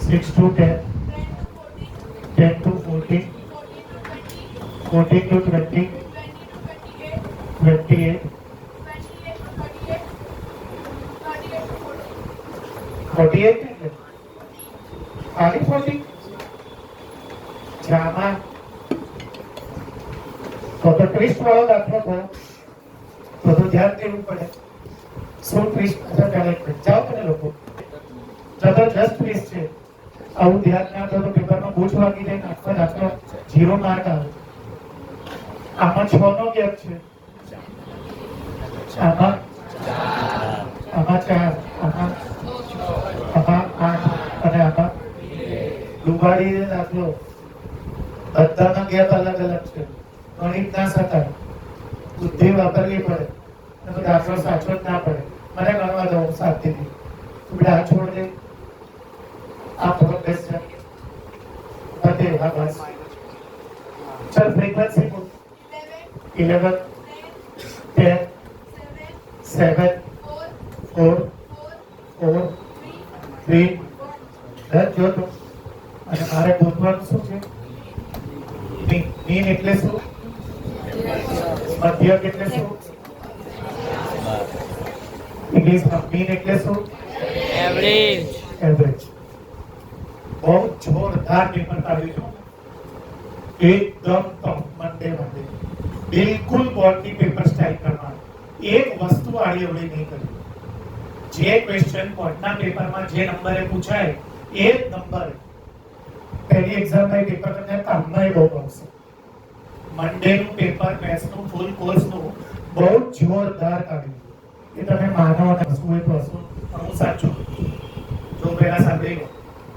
6 to 10, 10 to 14, 14 to 20, 28, 48 એટલે ખાલી 40 જામાં તો ટ્વિસ્ટ વાળો દાખલો થયો તો ધ્યાન દેવું પડે શું ટ્વિસ્ટ જાઓ તમે લોકો જબરજસ્ત ટ્વિસ્ટ છે આવું ધ્યાન ના દો તો પેપરમાં પૂછ વાગી જાય આખો દાખલો 0 માર્ક આવે આમાં 6 નો ગેપ છે આમાં 4 આમાં 8 અને આમાં ડુબાડી દાખલો બધાના ગેપ અલગ અલગ છે ગણિત ના શકાય બુદ્ધિ વાપરવી પડે તો દાખલો સાચો જ ના પડે મને ગણવા દો સાતથી તું બેટા છોડ દે આ પ્રોગ્રેસ છે બધે હા બસ ચલ ફ્રીક્વન્સી બોલ 11 10 7 4 3 10 જો તો અને મારે બોલવાનું શું છે મીન એટલે શું મધ્યક એટલે શું ઇંગ્લિશમાં મીન એટલે શું એવરેજ બહુ જોરદાર પેપર કાઢ્યું છે એકદમ ટોપ મંડે બિલકુલ બોર્ડની પેપર સ્ટાઇલ કરવાનું એક વસ્તુ આડી અવળી નહીં કરી જે ક્વેશ્ચન બોર્ડના પેપરમાં જે નંબરે પૂછાય એ જ નંબર પહેલી એક્ઝામમાં પેપર કરતા કામમાં બહુ આવશે મંડેનું પેપર મેથ્સનું ફૂલ કોર્સનું બહુ જોરદાર કાઢ્યું એ તમે માનો અને હસવું એ તો હસવું હું સાચું જો પહેલા સાંભળી લો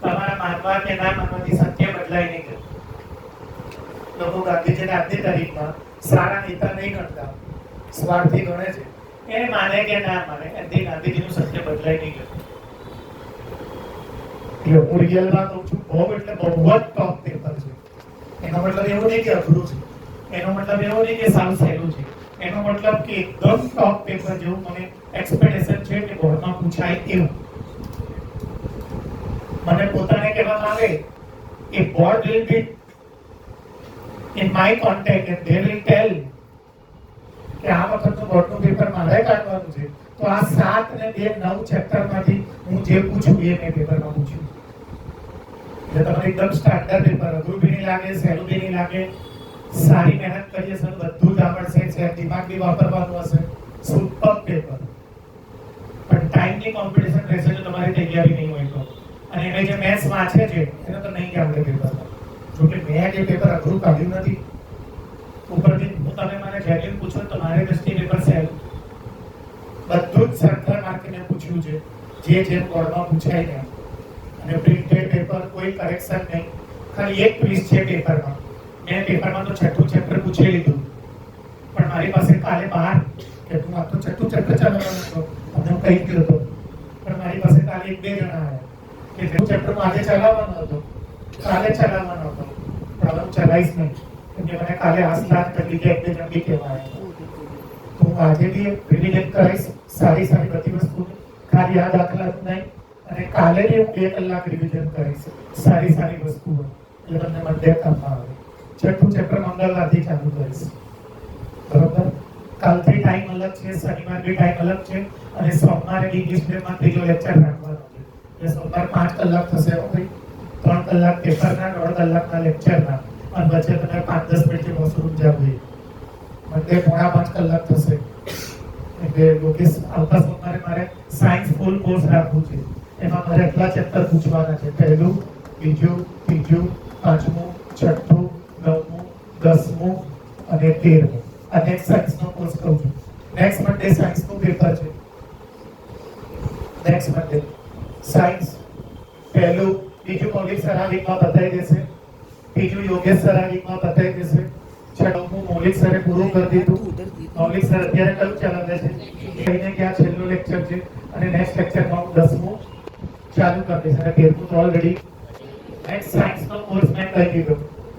તમારા માનવા કે ના માનવાથી સત્ય બદલાય નહીં કરે લોકો ગાંધીજીને આજની તારીખમાં સારા નેતા નહીં ગણતા સ્વાર્થી ગણે છે એને માને કે ના માને એથી ગાંધીજીનું સત્ય બદલાય નહીં કરે એટલે હું રિયલમાં કહું છું બહુ એટલે બહુ જ ટોપ પેપર છે એનો મતલબ એવો નહીં કે અઘરું છે એનો મતલબ એવો નહીં કે સાવ સહેલું છે એનો મતલબ કે એકદમ ટોપ પેપર જેવું મને એક્સપેક્ટેશન છે કે બોર્ડમાં પૂછાય એવું મને પોતાને કહેવામાં આવે કે board will be in my contact and they will tell કે આ વખતનું બોર્ડનું પેપર મારે કાઢવાનું છે તો આ 7 અને 2 9 ચેપ્ટરમાંથી હું જે પૂછું એ મેં પેપરમાં પૂછ્યું એટલે તમારે એકદમ સ્ટાન્ડર્ડ પેપર અઘરું બી નહીં લાગે સહેલું બી નહીં લાગે સારી મહેનત કરીએ સર બધું જ આવડશે છે દિમાગ બી વાપરવાનું હશે સુપર પેપર પણ ટાઈમની કોમ્પિટિશન રહેશે જો તમારી તૈયારી નહીં હોય તો અને એને જે મેથ્સ વાંચે છે એને તો નહીં આવડે પેપર જોકે મેં જે પેપર અઘરું કાઢ્યું નથી ઉપરથી તમે મને જેન્યુઅલ પૂછો તો મારે દ્રષ્ટિએ પેપર સહેલું બધું જ સરખા માર્કે મેં પૂછ્યું છે જે બોર્ડમાં પૂછાય ને અને પ્રિન્ટેડ પેપર કોઈ કરેક્શન નહીં ખાલી એક ટ્વિસ્ટ છે પેપરમાં મેં પેપરમાં તો છઠ્ઠું ચેપ્ટર પૂછી લીધું પણ મારી પાસે કાલે 12 કે તું આ તો છઠ્ઠું ચેપ્ટર ચલાવવાનું હતો તમને હું કહી ગયો હતો પણ મારી પાસે કાલે 1-2 જણા આવ્યા કે છઠ્ઠું ચેપ્ટર આજે ચલાવવાનો હતો કાલે ચલાવવાનો હતો પણ હવે હું ચલાવીશ નહીં કેમ કે મને કાલે આસલાત કરી કે 1-2 જણ બી કહેવાય તો હું આજે બી રિવિઝન કરીશ સારી બધી વસ્તુ ખાલી આ દાખલા નહીં અને કાલે બી હું 2 કલાક રિવિઝન કરીશ સારી વસ્તુઓ એટલે તમને મંડે કામમાં આવે છઠ્ઠું ચેપ્ટર મંગળવારથી ચાલુ કરીશ બરોબર કાલથી ટાઈમ અલગ છે શનિવાર બી ટાઈમ અલગ છે અને સોમવારે ઇંગ્લિશ મીડિયમમાં ત્રીજો લેક્ચર રાખવાનો છે એટલે સોમવાર 5 કલાક થશે ભાઈ 3 કલાક પેપરના 1.5 કલાકના લેક્ચરના અને વચ્ચે તમે 5-10 મિનિટ જે વોશરૂમ જવું મંડે 4.5 કલાક થશે એટલે લોકેશ આવતા સોમવારે મારે સાયન્સ ફૂલ કોર્સ રાખવું છે એમાં મારે એટલા ચેપ્ટર પૂછવાના છે પહેલું બીજું ત્રીજું પાંચમું છઠ્ઠું 9મું 10મું અને 13મું આ નેક્સ્ટ સાયન્સનો કોર્સ કહું છું નેક્સ્ટ મંડે સાયન્સનું પેપર છે નેક્સ્ટ મંડે સાયન્સ પહેલું બીજું મૌલિક સર આ વીકમાં બતાવી દેશે ત્રીજું યોગેશ સર આ વીકમાં બતાવી દેશે છઠ્ઠું મૌલિક સરે પૂરું કરી દીધું મૌલિક સર અત્યારે કયું ચલાવે છે કહીને કે આ છેલ્લું લેક્ચર છે અને નેક્સ્ટ લેક્ચરમાં હું 10મું ચાલુ કરી દઈશ અને 13મું તો ઓલરેડી નેક્સ્ટ સાયન્સનો કોર્સ મેં કહી દીધો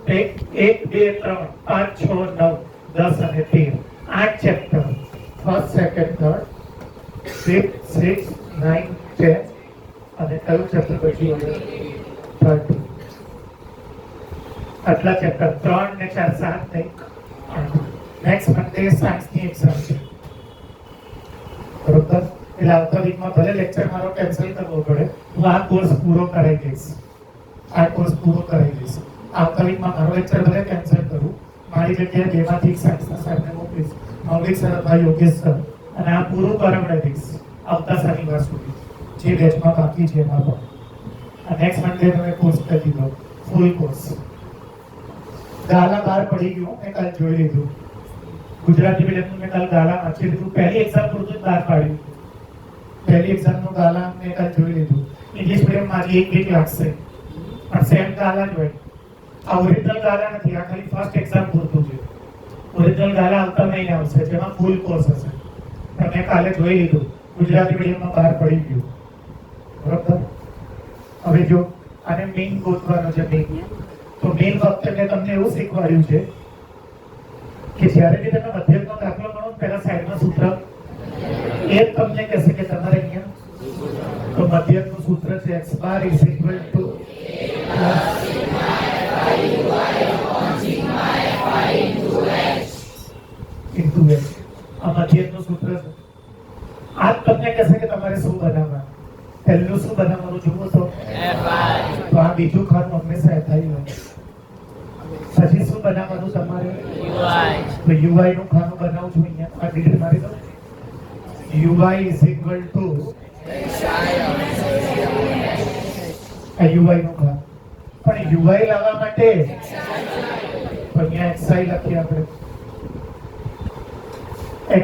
1 2 3 5 6 9 10 અને 13 8 ચેપ્ટર ફર્સ્ટ સેકન્ડ થર્ડ 5 6 9 10 અને કયું ચેપ્ટર પછી 30. આટલા ચેપ્ટર 3 ને 4 7 ને 8. નેક્સ્ટ મંડે સાયન્સની એક્ઝામ છે બરોબર. એટલે આવતા વીકમાં ભલે લેક્ચર મારો કેન્સલ કરવો પડે, હું આ કોર્સ પૂરો કરાવી દઈશ. આવતા વીકમાં મારો લેક્ચર ભલે કેન્સલ કરું, મારી જગ્યાએ બેમાંથી સાયન્સના સાહેબને મોકલીશ, મૌલિક સર અથવા યોગેશ સર, અને આ પૂરું કરાવડાવી દઈશ આવતા શનિવાર સુધી, જે બેચમાં બાકી છે એમાં પણ. નેક્સ્ટ મંડે તમે કોર્સ કરી દીધો, ફૂલ કોર્સ. ગાલા બહાર પડી ગયું, મેં કાલ જોઈ લીધું. ગુજરાતી મીડિયમનું મેં કાલ ગાલા વાંચી લીધું. પહેલી એક્ઝામ પૂરતું જ બહાર પાડ્યું. પહેલી એક્ઝામનું ગાલા મેં કાલ જોઈ લીધું. ઇંગ્લિશ મીડિયમ મારી એક વીક લાગશે, પણ સેમ ગાલા જ હોય. આ ઓરિજિનલ ગાલા નથી, આ ખાલી ફર્સ્ટ એક્ઝામ પૂરતું છે. ઓરિજિનલ ગાલા આવતા મહિને આવશે, જેમાં ફૂલ કોર્સ હશે. પણ મેં કાલે જોઈ લીધું, ગુજરાતી મીડિયમમાં બહાર પડી ગયું. બરોબર. હવે જો આને મીન ગોતવાનો છે, મીન. તો મીન વખતે મેં તમને એવું શીખવાડ્યું છે કે જ્યારે બી તમે મધ્યકનો દાખલો ગણો, પહેલા સાઈડમાં સૂત્ર એ જ તમને કહેશે કે તમારે અહીંયા તો મધ્યકનું સૂત્ર છે x bar is equal to into x. આ મધ્યકનું સૂત્ર છે. આ તમને કહેશે કે તમારે શું બનાવવાનું. પહેલું શું બનાવવાનું જુઓ તો આ બીજું ખાનું હંમેશા થાય હોય. પછી શું બનાવવાનું તમારે? તો UI નું ખાનું બનાવું છું અહીંયા. આ ડિગ્રી મારી દો. UI is equal to આ UI નું ખાનું. પણ UI લાવવા માટે અહીંયા XI લખીએ આપણે.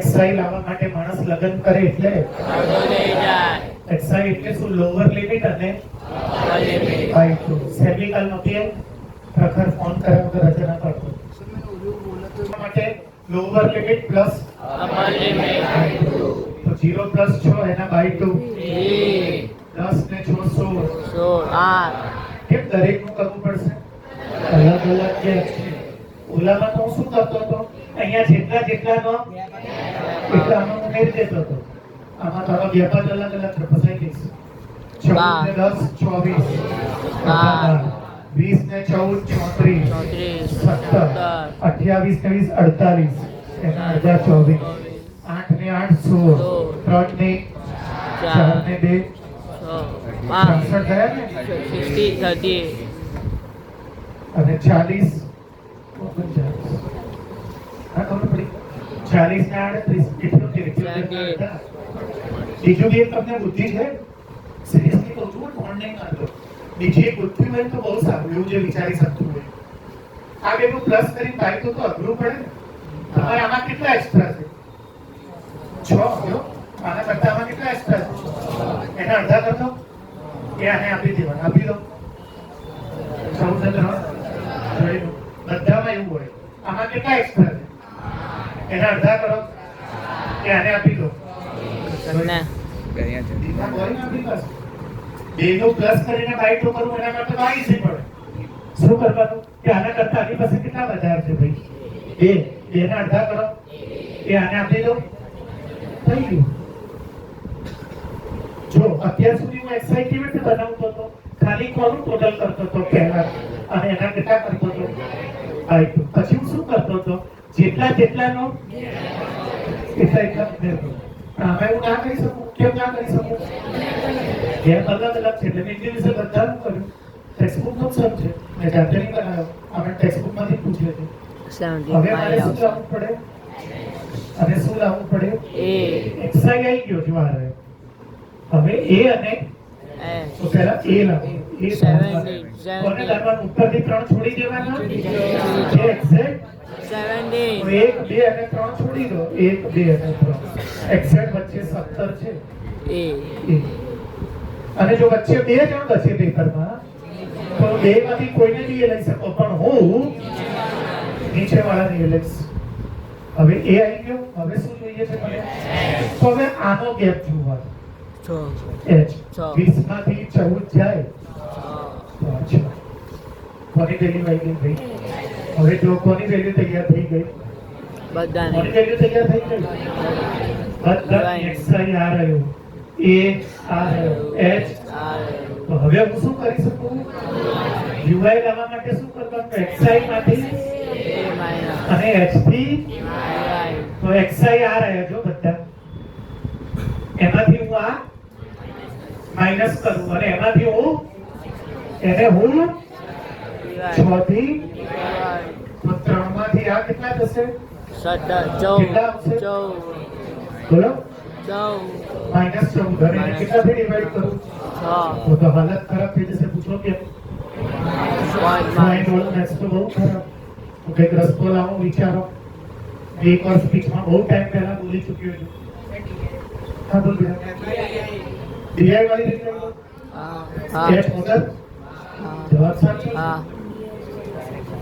XI લાવવા માટે માણસ લગન કરે એટલે XI એટલે શું? લોઅર લિમિટ અને બાય 2. સેમિકલ નોતી પ્રખર ફોન કર્યા વગર રચના કરતો માટે lower limit plus upper limit. તો 0 પ્લસ 6 એના બાય 2 10 ને 6 16. કેમ દરેક નું કરવું પડશે? અલગ અલગ છે. ઓલામાં તો હું શું કરતો હતો, અહીંયા જેટલાનો એટલામાં ઉમેરી દેતો હતો. આમાં તારો વ્યાપાર અલગ અલગ છે, ફસાઈ જઈશ. 14 ને 10 24, 20 ને 14 34, 17, 28 ને 20 48, એના અડધા 24, 8 ને 8 16, 3 ને 4 ને 2 65 થયા ને 60 30 અને 40 હા ખબર પડી. 40 ને 38 બીજું બી તમને બુદ્ધિ છે. સિરિયસલી કહું છું, ફોન નહીં મારતો. બીજી એક બુદ્ધિ હોય તો બહુ સારું, એવું જે વિચારી શકતું હોય. આ બેનું પ્લસ કરી બાય તો અઘરું પડે ને. તમારે આમાં કેટલા એક્સ્ટ્રા છે? 6. જો આના કરતા આમાં કેટલા એક્સ્ટ્રા છે? એના અડધા કરતો એ આને આપી દેવાના. આપી દો 14 ને 3 બધામાં એવું હોય. આમાં કેટલા એક્સ્ટ્રા છે? એના અડધા કરો એ આને આપી દો. બેનું પ્લસ કરીને બાય 2 કરવું એના કરતા બાય છે પડે. શું કરવાનું કે આના કરતા આની પાસે કેટલા વધારે છે ભાઈ? 2 ના અડધા કરો એ આને આપી દો. થઈ ગયું. જો અત્યાર સુધી હું XI કેવી રીતે બનાવતો હતો? ખાલી કોનું ટોટલ કરતો હતો પહેલા, અને એના કેટલા કરતો હતો? બાય 2. પછી હું શું કરતો હતો? જેટલાનો એટલા ઉમેરતો. આમાં એવું ના કરી શકું. કેમ ના કરી શકું? ગેમ અલગ અલગ છે. એટલે મેં ઇન્ડિવિજ્યુઅલ બધાનું કર્યું. ટેક્સ્ટબુક નો સબ છે, મેં જાતે નહીં બનાવ્યો. આપણે ટેક્સ્ટબુક માંથી પૂછીએ છીએ. હવે મારે શું લાવવું પડે? અને શું લાવવું પડે? XI આવી ગયો જો આ રહ્યો. હવે A અને તો પહેલા A લાવો. એ કોને લાવવાનું? ઉપરથી 3 છોડી દેવાના. જે એક્ઝેક્ટ 1 2 અને 3 છોડી દો. 1 2 અને 3 એક્ઝેક્ટ વચ્ચે 17 છે. અને જો વચ્ચે 2 જણ બચે પેપરમાં તો 2 માંથી કોઈને બી લઈ શકો, પણ હું નીચે વાળાને લઈશ. હવે એ આવી ગયો. હવે શું જોઈએ છે મને? તો હવે આનો ગેપ જોવાનો. 20 માંથી 14 જાય તો કોની વેલ્યુ આવી ગઈ ભાઈ? હવે જો કોની વેલ્યુ તૈયાર થઈ ગઈ? બધાની વેલ્યુ તૈયાર થઈ ગઈ. બધા XI આ રહ્યો, A આ રહ્યો, H આ રહ્યો, તો હવે હું શું કરી શકું? યુઆઈ લાવવા માટે શું કરવાનું? એક્સઆઈ માંથી અને એચ થી તો એક્સઆઈ આ રહ્યા જો બધા, એમાંથી હું આ માઇનસ કરું અને એમાંથી હું એને હું 6 થી તો 3 માંથી આ કેટલા થશે? 14 બોલો -14 અને કેટલાથી ડિવાઈડ કરું? 6 તો હાલત ખરાબ થઈ જશે. પૂછો કે પોઈન્ટ વાળો મેથ્સ તો બહુ ખરાબ. ઓકે રસ્તો લાવો વિચારો. એક વાર સ્પીચમાં બહુ ટાઈમ પહેલા બોલી ચૂક્યો છું. હા બોલ ડીઆઈ વાળી રીત કરો. એચ મોડલ જવાબ સાચો.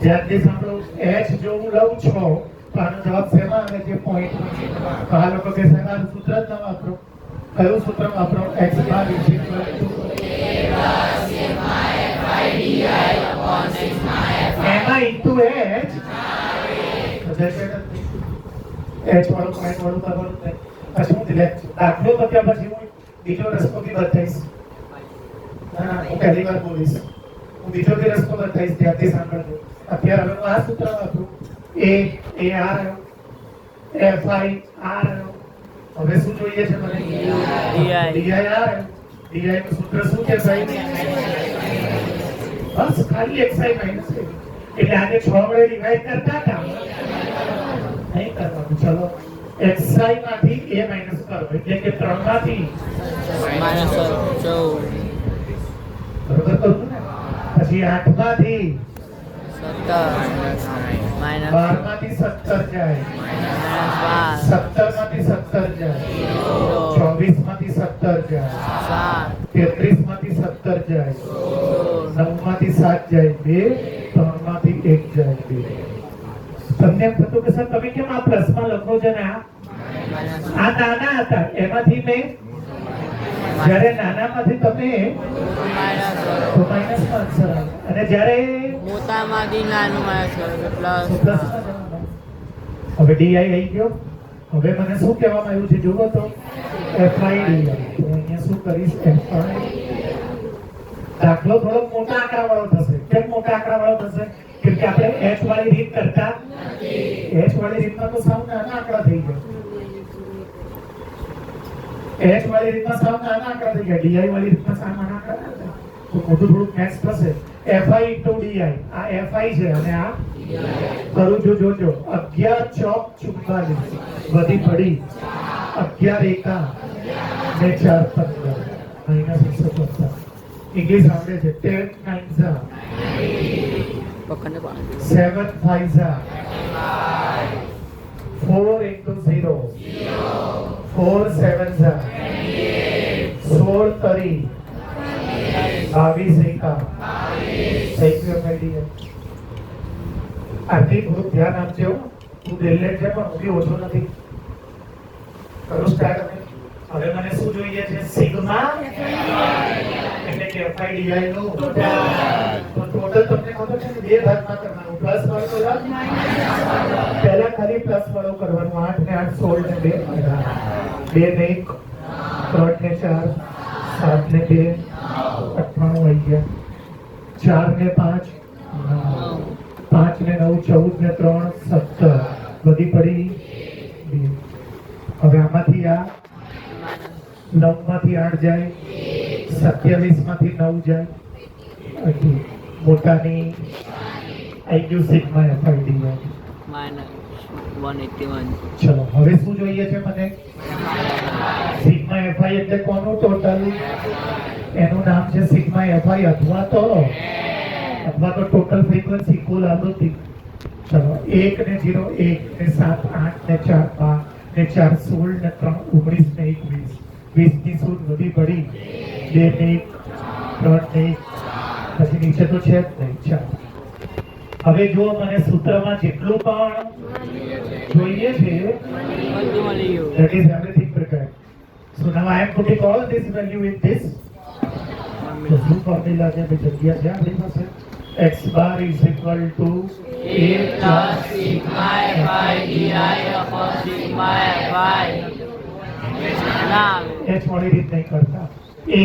ધ્યાનથી સાંભળો. એચ જો હું લઉં 6 તો આનો જવાબ શેમાં આવે છે? પોઈન્ટ. તો આ લોકો કે શેના સૂત્ર જ ન વાપરો. કયું સૂત્ર વાપરો? x બાર એમાં ઇન્ટુ એચ એચ વાળું પોઈન્ટ વાળું કરવાનું થાય. પછી હું દાખલો બત્યા પછી હું બીજો રસ્તો બી બતાવીશ. હું પહેલી વાર બોલીશ. હું બીજો બી રસ્તો બતાવીશ. ત્યાંથી સાંભળજો. અત્યારે હવે હું આ સૂત્ર વાપરું. એ આ રહ્યો, એફ આઈ આ રહ્યો. હવે શું જોઈએ છે મને? ડીઆઈ આ રહ્યો. ડીઆઈ નું સૂત્ર શું છે ભાઈ? બસ ખાલી એક્સઆઈ માઇનસ એટલે આને 6 વડે ડિવાઈડ કરતા હતા નહીં કરવાનું. ચલો એક્સઆઈ માંથી એ માઇનસ કરો એટલે કે 3 માંથી -14 બરોબર કરું ને. પછી 8 માંથી 17 12 માંથી 17 જાય 17 માંથી 17 જાય 24 માંથી 17 જાય 33 માંથી 17 જાય 9 માંથી 7 જાય 2 3 માંથી 1 જાય 2. તમને એમ થતું કે સર તમે કેમ આ પ્લસમાં લખો છો ને? આ નાના હતા એમાંથી મેં જ્યારે નાનામાંથી તમે તો માઇનસમાં આન્સર આવે અને જ્યારે મોટામાંથી નાનું માઇનસ પ્લસ. હવે ડીઆઈ આવી ગયો. હવે મને શું કહેવામાં આવ્યું છે જુઓ તો એફઆઈ ડીઆઈ. તો અહીંયા શું કરીશ? એફઆઈ. દાખલો થોડો મોટા આંકડા વાળો થશે. કેમ મોટા આંકડા વાળો થશે? કેમ કે આપણે એચ વાળી રીત કરતા એચ વાળી રીતમાં તો સાવ નાના આંકડા થઈ ગયા. એચ વાળી રીતમાં સાવ નાના આંકડા થઈ ગયા. ડીઆઈ વાળી રીતમાં સાવ નાના આંકડા થશે. તો મોટું થોડું મેથ્સ થશે. F I into D I. આ એફઆઈ છે અને આ કરું છું જોજો. 11 ચોક 44 વધી પડી 11 એકા ને 4 15 -150. ઇંગ્લિશ આવડે છે. 10 9 7 5 4 into 0 4 7 16 30 22 એકા થઈ ગયો ભાઈ. આથી થોડું ધ્યાન આપજો. તું ડેલેટ છે પણ હું બી ઓછો નથી. કરું સ્ટાર્ટ. હવે મને શું જોઈએ છે? સિગ્મા એટલે કે એફઆઈડીઆઈ નું ટોટલ. તમને ખબર છે ને બે ભાગમાં કરવાનું. પ્લસ વાળો કરવાનું, પહેલા ખાલી પ્લસ વાળો કરવાનું. 8 ને 8 16 ને 2 2 ને 1 3 ને 4 7 ને 2 98 આવી ગયા. 4 ને 5 5 ને 9 14 ને 3 17 વધી પડી 2. હવે આમાંથી આ 9 માંથી 8 જાય 27 માંથી 9 જાય. મોટાની આઈ ગયું સિગ્મા એફઆઈડી -181. ચલો હવે શું જોઈએ છે મને? સિગ્મા એફઆઈ એટલે કોનું ટોટલ? એનું નામ છે સિગ્મા એફઆઈ અથવા તો ટોટલ ફ્રીક્વન્સી, કુલ આવૃત્તિ. ચલો 1 ને 0 1 ને 7 8 ને 4 12 ને 4 16 ને 3 19 ને 21 20 ની સૂટ વધી પડી 2 ને 1 3 ને 1 પછી નીચે તો છે જ નહીં. ચાલો હવે જો મને સૂત્રમાં જેટલું પણ જોઈએ છે that is everything prepared. So now I am putting all this value in this. તો શું ફોર્મ્યુલા છે? જગ્યા છે આપણી પાસે. x bar is equal to a plus sigma fi di upon sigma fi. h વાળી રીત નહીં કરતા. a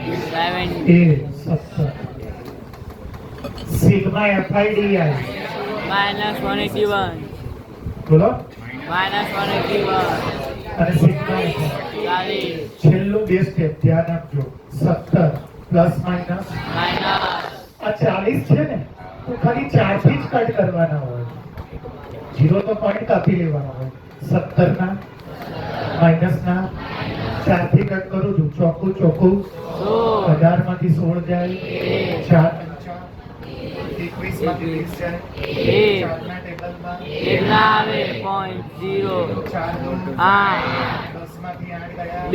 70 A 17 sigma FIDI minus 181 બોલો minus 181 અને સિગ્મા FI 40 છેલ્લું બે સ્ટેપ ધ્યાન આપજો 17 પ્લસ માઇનસ minus આ 40 છે ને તો ખાલી 4 થી જ કટ કરવાના હોય 0 તો પોઈન્ટ કાપી લેવાનો હોય 17 ના માઇનસ ના 4 થી કટ કરું છું ચોખ્ખું 18 માંથી 16 જાય 4 21 માંથી 20 જાય 4 ના ટેબલમાં કેટલા આવે 0.0 4 8 10 માંથી 8 ગયા 2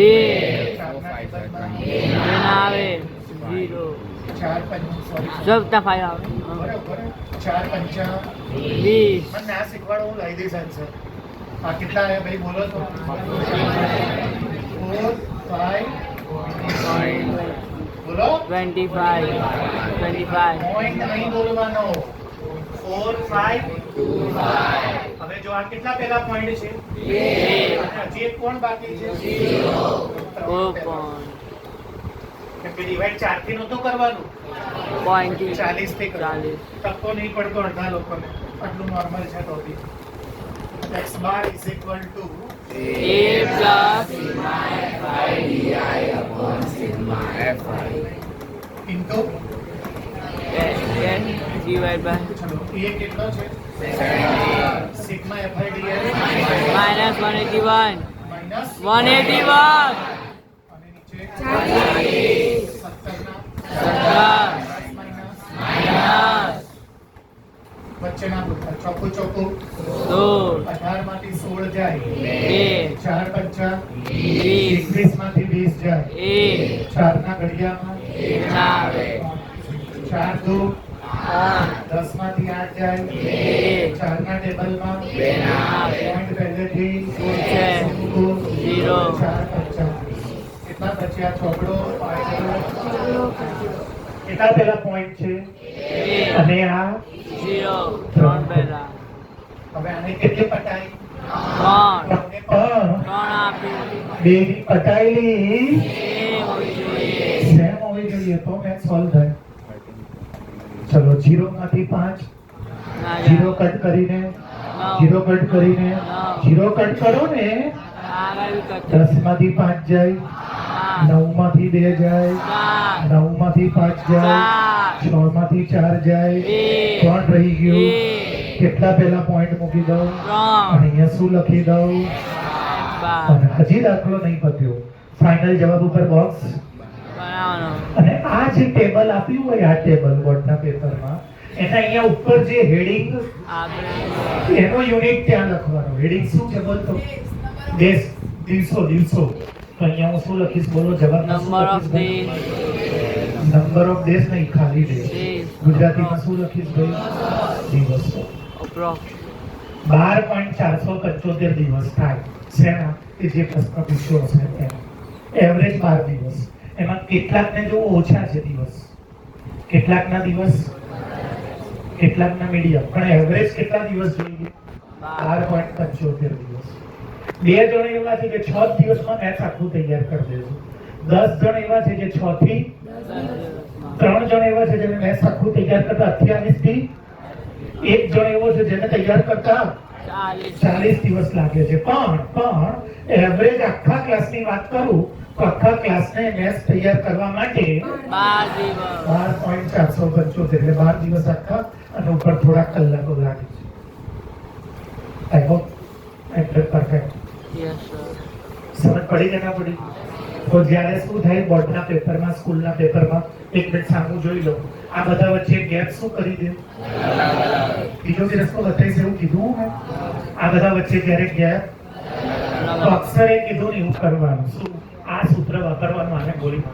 4 ના ટેબલમાં કેટલા આવે 0 4 5 સોરી સબતા 5 આવે બરાબર 4 5 20 મને આ શીખવાડો હું લઈ દઈશ આન્સર આ કેટલા આવ્યા ભાઈ બોલો તો 4 5 બોલો 25 પોઈન્ટ નહીં બોલવાનો 4 5 હવે જો આ કેટલા પહેલા પોઈન્ટ છે અને હજી એક કોણ બાકી છે 0 કેમ કે ડિવાઇડ 4 થી નહોતું કરવાનું 40 થી કરવાનું તકો નહીં પડતો અડધા લોકોને આટલું નોર્મલ છે તો બી x bar is equal to A plus into divide by ચલો એ કેટલો છે સિગ્મા FIDI minus 181 માઈનસ 181 અને નીચે 17 17 માઈનસ minus વચ્ચેના બધા ચોખ્ખું 2 18 માંથી 16 જાય 2 4 5 20 21 માંથી 20 જાય 4 ના ઘડિયામાં 4 2 10 માંથી 8 જાય 4 ના ટેબલમાં પોઈન્ટ પહેલેથી 0 4 5 કેટલા બચ્યા ચોકડો કેટલા પેલા પોઈન્ટ છે અને આ 0 ત્રણ પહેલા હવે આને કેટલી પટાઈ 3 પણ 3 આપી બે ની પટાયેલી સેમ હોવી જોઈએ તો મેથ સોલ્વ થાય ચલો 0 માંથી 5 0 કટ કરીને 0 કટ કરીને 0 કટ કરો ને 10 માંથી 5 જાય 9 માંથી 2 જાય 9 માંથી 5 જાય 6 માંથી 4 જાય 3 રહી ગયું કેટલા પહેલા પોઈન્ટ મૂકી દઉં અને અહીંયા શું લખી દઉં અને હજી દાખલો નહીં પત્યો ફાઇનલ જવાબ ઉપર બોક્સ અને આ જે ટેબલ આપ્યું હોય આ ટેબલ બોર્ડના પેપરમાં એના અહીંયા ઉપર જે હેડિંગ એનો યુનિટ ત્યાં લખવાનો હેડિંગ શું છે બોલ તો દેશ દિવસો તો અહીંયા હું શું લખીશ બોલો જવાબ number of number of days નહીં ખાલી ડેઝ ગુજરાતીમાં શું લખીશ ભાઈ દિવસો અપ્રોક્સ 12.475 દિવસ થાય શેના કે જે પ્રશ્ન પૂછ્યો હશે એમ એવરેજ 12 દિવસ એમાં કેટલાકને જો ઓછા છે દિવસ કેટલાકના દિવસ કેટલાકના મીડિયમ પણ એવરેજ કેટલા દિવસ જોઈએ 12.75 દિવસ બે જણ એવા છે કે 6 દિવસમાં મેથ આખું તૈયાર કરી દેજો 10 જણ એવા છે જે 6 થી 3 જણ એવા છે જેને મેથ આખું તૈયાર કરતા 28 થી એક જણ એવો છે જેને તૈયાર કરતા 40 દિવસ લાગે છે પણ એવરેજ આખા ક્લાસની વાત કરું તો આખા ક્લાસને મેથ તૈયાર કરવા માટે 12.475 એટલે 12 દિવસ આખા અને ઉપર થોડા કલાકો લાગે છે આઈ હોપ પરફેક્ટ સમજ પડી કે ના પડી તો જ્યારે શું થાય બોર્ડના પેપરમાં સ્કૂલના પેપરમાં એક મિનિટ સામું જોઈ લો આ બધા વચ્ચે ગેપ શું કરી દે બીજો બી રસ્તો બતાવીશ એવું કીધું મેં આ બધા વચ્ચે ક્યારેક ગેપ તો અક્ષરે કીધું ને એવું કરવાનું શું આ સૂત્ર વાપરવાનું આને બોલી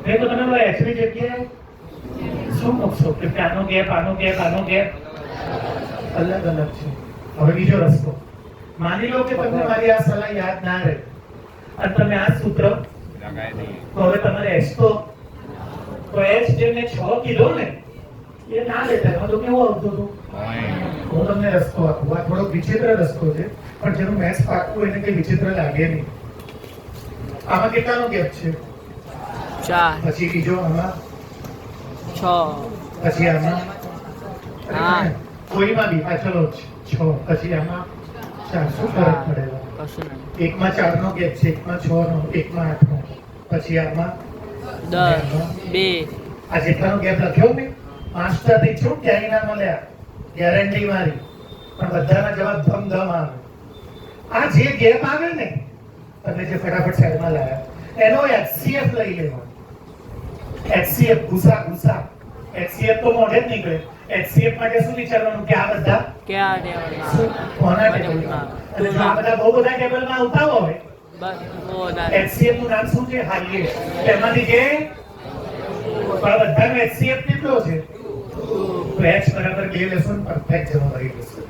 નહીં તો તમે એચની જગ્યાએ શું મૂકશો કે આનો ગેપ અલગ અલગ છે હવે બીજો રસ્તો માની લો કે તમને મારી આ સલાહ યાદ ના રહે અને તમે આ સૂત્ર તો હવે તમારે એચ તો એચ જેમને 6 કીધો ને એ ના લેતા એમાં તો કેવું આવતું હતું હું તમને રસ્તો આપું આ થોડો વિચિત્ર રસ્તો છે પણ જેનું મેથ્સ પાકું એને કઈ વિચિત્ર લાગે નહીં આમાં કેટલાનો ગેપ છે 4 પછી બીજો આમાં 6 પછી આમાં હા. કોઈમાં બી આ ચલો 6 પછી આમાં 4 શું ફરક પડેલો કશું નહીં એકમાં 4 નો ગેપ છે એકમાં 6 નો એકમાં 8 નો પછી આમાં 10 2 આ જેટલાનો ગેપ લખ્યો ને 5 થી છું ક્યાંય ના મળ્યા ગેરંટી મારી પણ બધાના જવાબ ધમ આવે આ જે ગેપ આવે ને તમે જે ફટાફટ સાઈડમાં લાયા એનો HCF લઈ લેવાનો HCF ગુસા HCF તો મોઢે જ નીકળે HCF માટે શું વિચારવાનું કે આ બધા ક્યાં ટેબલમાં શું કોના ટેબલમાં અને જો આ બધા બહુ બધા ટેબલમાં આવતા હોય બસ બધા HCF નું નામ શું છે હાઈએસ્ટ તેમાંથી જે પણ બધાનો HCF કેટલો છે તો H બરાબર 2 લેશો ને પરફેક્ટ જવાબ આવી જશે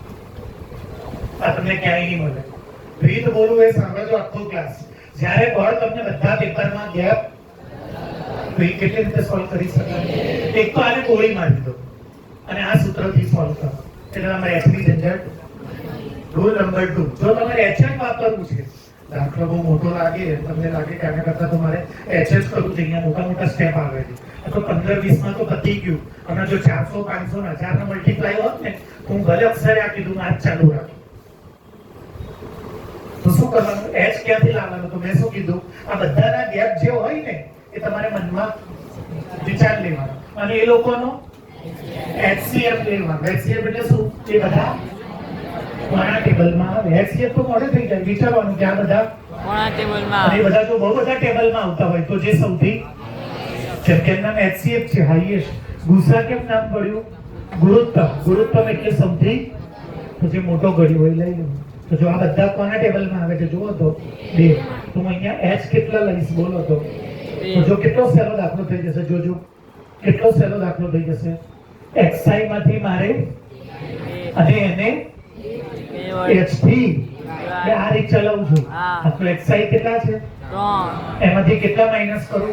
આ તમને ક્યાંય નહીં મળે રીત બોલું એ સાંભળજો આખો ક્લાસ જ્યારે બોર્ડ તમને બધા પેપરમાં ગેપ તો એ કેટલી રીતે સોલ્વ કરી શકાય એક તો આને ગોળી મારી દો અને આ સૂત્રથી સોલ્વ કરો એટલે તમારે H ની ઝંઝટ રૂલ નંબર 2 જો તમારે H જ વાપરવું છે દાખલો બહુ મોટો લાગે તમને લાગે કે આના કરતા તમારે H જ કરવું છે અહીંયા મોટા મોટા સ્ટેપ આવે છે તો 15-20 માં તો પતી ગયું અને જો 400 500 ના 1000 નો મલ્ટીપ્લાય હોત ને તો હું ભલે અક્ષરે આપી દઉં આ જ ચાલુ રાખું તો શું કરવાનું H ક્યાંથી લાવવાનું તો મેં શું કીધું આ બધાના ગેપ જે હોય ને એ તમારે મનમાં વિચાર લેવાનો અને એ લોકોનો HCF લેવાનો HCF એટલે શું એ બધા કોના ટેબલમાં આવે HCF તો મોડે થઈ જાય વિચારવાનું કે આ બધા કોના ટેબલમાં અને એ બધા જો બહુ બધા ટેબલમાં આવતા હોય તો જે સૌથી જેમ કે નામ HCF છે હાઈએસ્ટ ગુસા કેમ નામ પડ્યું ગુરુત્તમ એટલે સૌથી તો જે મોટો ગળ્યો હોય લઈ લેવું તો જો આ બધા કોના ટેબલમાં આવે છે જુઓ તો 2 તો હું અહીંયા H કેટલા લઈશ બોલો તો જો કેટલો સહેલો દાખલો થઈ જશે જોજો કેટલો સહેલો દાખલો થઈ જશે XI માંથી મારે અને એને H થી આ રીત ચલાવું છું તો XI કેટલા છે 3 એમાંથી કેટલા માઈનસ કરું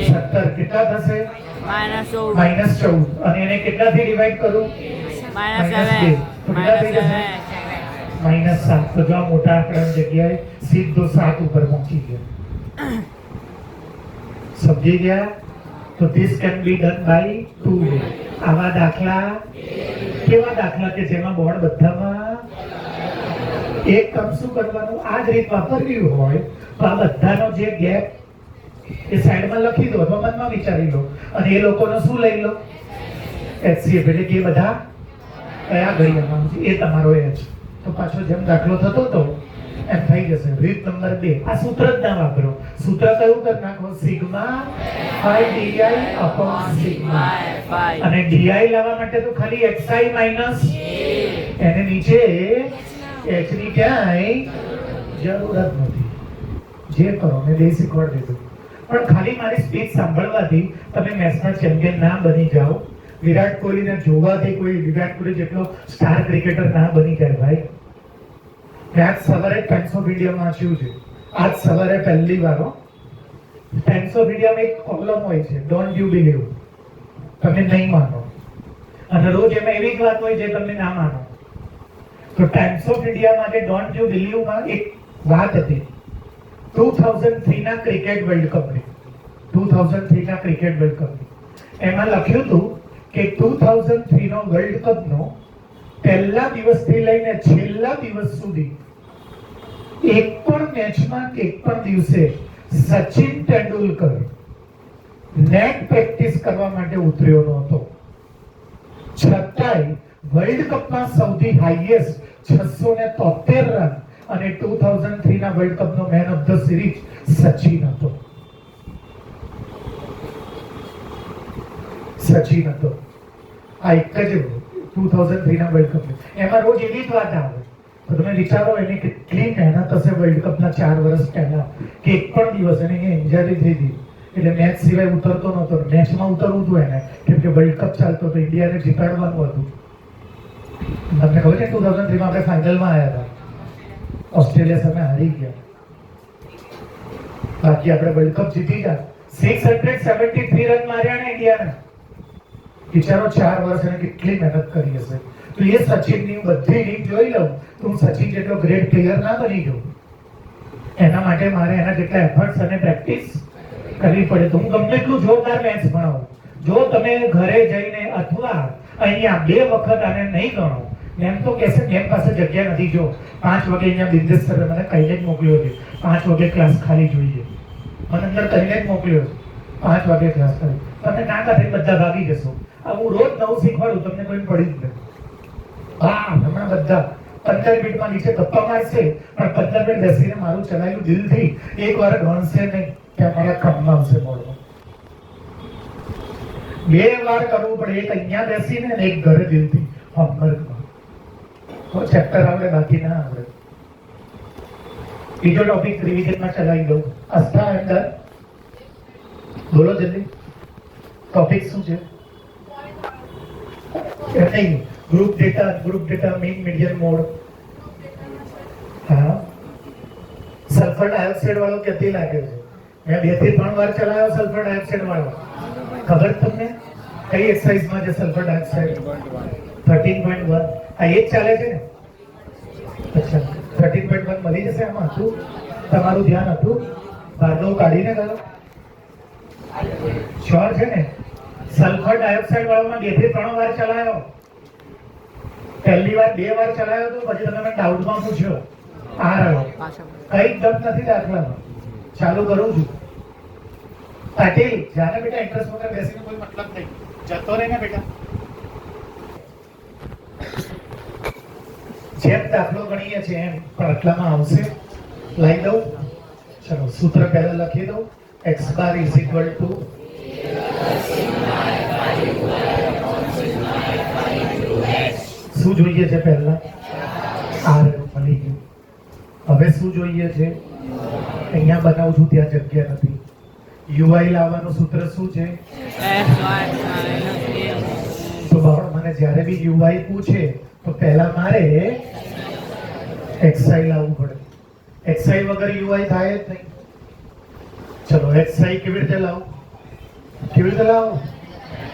17 કેટલા થશે -14 અને એને કેટલાથી ડિવાઈડ કરું -2 -7 તો જો આ મોટા આંકડાની જગ્યાએ સીધો 7 ઉપર પહોંચી ગયો સમજી ગયા તો this can be done by 2 way આવા દાખલા કેવા દાખલા કે જેમાં બોર્ડ બધામાં એક કામ શું કરવાનું આ જ રીત વાપરવી હોય તો આ બધાનો જે ગેપ એ સાઈડમાં લખી દો અથવા મનમાં વિચારી લો અને એ લોકોનો શું લઈ લો HCF એટલે કે બધા કયા ઘડિયામાં છે એ તમારો H તો પાછો જેમ દાખલો થતો હતો એમ થઈ જશે રીત નંબર 2 આ સૂત્ર જ ના વાપરો સૂત્ર કયું કરી નાખો sigma pi di upon sigma અને di લાવવા માટે તો ખાલી xi માઈનસ એને નીચે h ની ક્યાંય જરૂરત નથી જે કરો મેં બે શીખવાડી દીધું પણ ખાલી મારી સ્પીચ સાંભળવાથી તમે મેચના ચેમ્પિયન ના બની જાઓ વિરાટ કોહલીને જોવાથી કોઈ વિરાટ કોહલી જેટલો સ્ટાર ક્રિકેટર ના બની જાય ભાઈ આજ સવારે ટાઈમ્સ ઓફ ઇન્ડિયામાં વાંચ્યું છે આજ સવારે પહેલી વાર ટાઈમ્સ ઓફ ઇન્ડિયામાં એક કોલમ હોય છે ડોન્ટ યુ બિલીવ તમે નહીં માનો અને રોજ એમાં એવી જ વાત હોય જે તમે ના માનો તો ટાઈમ્સ ઓફ ઇન્ડિયા માટે ડોન્ટ યુ બિલીવ માં એક વાત હતી 2003 ના ક્રિકેટ વર્લ્ડ કપની 2003 ના ક્રિકેટ વર્લ્ડ કપની એમાં લખ્યું હતું કે 2003 નો વર્લ્ડ કપનો પહેલા દિવસથી લઈને છેલ્લા દિવસ સુધી એક પણ મેચમાં કે એક પણ દિવસે સચિન તેંડુલકર નેટ પ્રેક્ટિસ કરવા માટે ઉતર્યો નહોતો છતાંય વર્લ્ડ કપમાં સૌથી હાઈએસ્ટ 673 રન અને 2003 ના વર્લ્ડ કપનો man of the series Sachin હતો આ એક જ 2003 ના વર્લ્ડ કપ એમાં રોજ એવી જ વાત આવે તો તમે વિચારો એને કેટલી મહેનત હશે વર્લ્ડ કપના 4 વર્ષ પહેલા કે એક પણ દિવસ એને ઇન્જરી થઈ હતી એટલે મેચ સિવાય ઉતરતો નહોતો મેચમાં ઉતરવું હતું એને કેમ કે વર્લ્ડ કપ ચાલતો તો ઇન્ડિયાને જીતાડવાનું હતું તમને ખબર છે 2003 માં આપણે ફાઇનલમાં આવ્યા હતા ઓસ્ટ્રેલિયા સામે હારી ગયા બાકી આપણે વર્લ્ડ કપ જીતી ગયા 673 રન માર્યા ને ઇન્ડિયાને વિચારો 4 વર્ષ એને કેટલી મહેનત કરી હશે તો એ સચિનની બધી રીત જોઈ લઉં તો હું સચિન જેટલો ગ્રેટ પ્લેયર ના બની ગયો એના માટે મારે એના જેટલા એફર્ટ્સ અને પ્રેક્ટિસ કરવી પડે. તો હું ગમે એટલું જોરદાર મેથ્સ ભણાવું, જો તમે ઘરે જઈને અથવા અહીંયા 2 વખત આને નહીં ગણો, એમ તો કહેશે એમ પાસે જગ્યા નથી. જો 5 વાગે અહીંયા બિઝનેસ સરે મને કહીને જ મોકલ્યો છે 5 વાગે ક્લાસ ખાલી જોઈએ, મને અંદર કહીને જ મોકલ્યો છે 5 વાગે ક્લાસ ખાલી. તમે ના કાઢે બધા ભાગી જશો. આ હું રોજ નવું શીખવાડું, તમને કોઈ પડી જ નહીં. હા, હમણાં બધા 15 મિનિટમાં નીચે ગપ્પા મારશે, પણ 15 મિનિટ બેસીને મારું ચલાયેલું દિલથી એકવાર ગણશે નહીં કે અમારા કામમાં આવશે મોડમાં. 2 વાર કરવું પડે, એક અહીંયા બેસીને અને એક ઘરે દિલથી હોમવર્કમાં. તો ચેપ્ટર આવડે, બાકી ના આવડે. બીજો ટોપિક રિવિઝનમાં ચલાવી દઉં. આસ્થા અંદર બોલો જલ્દી. ટોપિક શું છે? નહીં, group data mean medium mode. હા, સલ્ફર ડાયોક્સાઇડ વાળો ક્યાંથી લાગે છે? મેં 2 થી 3 વાર ચલાવ્યો સલ્ફર ડાયોક્સાઇડ વાળો. ખબર તમને કઈ એક્સરસાઇઝમાં છે સલ્ફર ડાયોક્સાઇડ? 13.1. આ એ જ ચાલે છે ને? અચ્છા, 13.1 મળી જશે. આમાં હતું તમારું ધ્યાન હતું, ભાર્ગવ કાઢીને ગયો. શ્યોર છે ને? સલ્ફર ડાયોક્સાઇડ વાળામાં 2 થી 3 વાર ચલાવ્યો. પહેલી વાર 2 વાર ચલાવ્યો તો પછી તમે ડાઉટમાં પૂછ્યો. આ રહ્યો, કઈ દમ નથી દાખલામાં. ચાલુ કરું છું. પાટીલ, જાને બેટા ઇન્ટરેસ્ટ વગર બેસીને કોઈ મતલબ નહીં, જતો રહે ને બેટા. જેમ દાખલો ગણીએ છીએ એમ પણ આટલામાં આવશે. લઈ દઉં, ચલો સૂત્ર પહેલા લખી દઉં. x bar is equal to શું જોઈએ છે પહેલા? આ મળી ગયું. હવે શું જોઈએ છે? અહીંયા બનાવું છું ત્યાં જગ્યા નથી. UI લાવવાનું સૂત્ર શું છે? તો બાળ મને જ્યારે બી UI પૂછે તો પહેલા મારે xi લાવવું પડે. xi વગર UI થાય જ નહીં. ચલો xi કેવી રીતે લાવું? કેવી રીતે લાવું?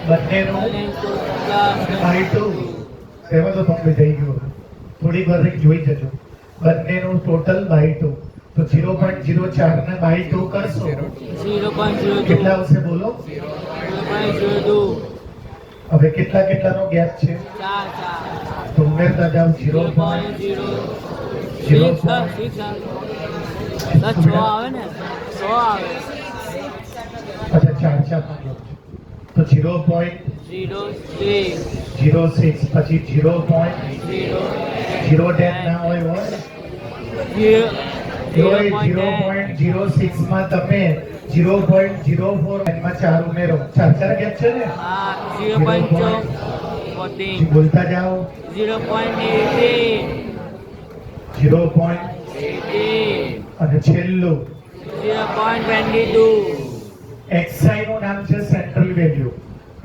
બંનેનું by2. એમાં તો તમને થઈ ગયું, થોડી વાર જોઈ જજો. બંનેનું ટોટલ by2. તો 0.04 ને by2 કરશો 0.02 કેટલા આવશે બોલો? 0.02. હવે કેટલાનો ગેપ છે? 4 તો ઉમેરતા જાવ 0.06 આવે ને 6 આવે. અચ્છા 4 નો ગેપ છે. તો 0.06 પછી 0.0 ના હોય 0.06 માં તમે 0.04 એમાં 4 ઉમેરો. 4 ગેપ છે ને? હા 0.14 બોલતા જાઓ. 0.18 અને છેલ્લું 0.22. xi નું નામ છે સેન્ટ્રલ વેલ્યુ,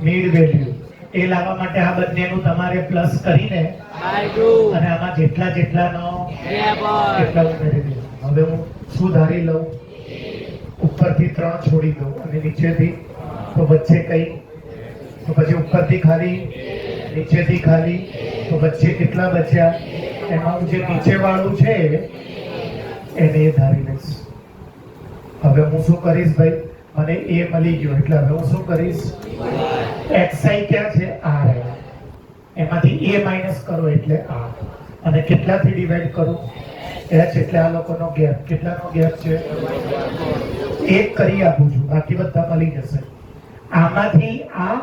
મિડ વેલ્યુ. એ લાવવા માટે આ બંનેનું તમારે પ્લસ કરીને by2 અને આમાં જેટલાનો ગેપ કેટલા ઉમેરી દો. હવે હું શું ધારી લઉં? ઉપરથી 3 છોડી દઉં અને નીચેથી, તો વચ્ચે કઈ? તો પછી ઉપરથી ખાલી, નીચેથી ખાલી, તો વચ્ચે કેટલા બચ્યા? એમાં જે નીચે વાળું છે એને એ ધારી લઈશ. હવે હું શું કરીશ ભાઈ? મને એ મળી ગયો એટલે હવે હું શું કરીશ? xi ક્યાં છે? આ રહ્યા. એમાંથી a માઇનસ કરો એટલે આ. અને કેટલાથી ડિવાઈડ કરું? h એટલે આ લોકોનો ગેપ. કેટલાનો ગેપ છે? 1 કરી આપું છું, બાકી બધા મળી જશે. આમાંથી આ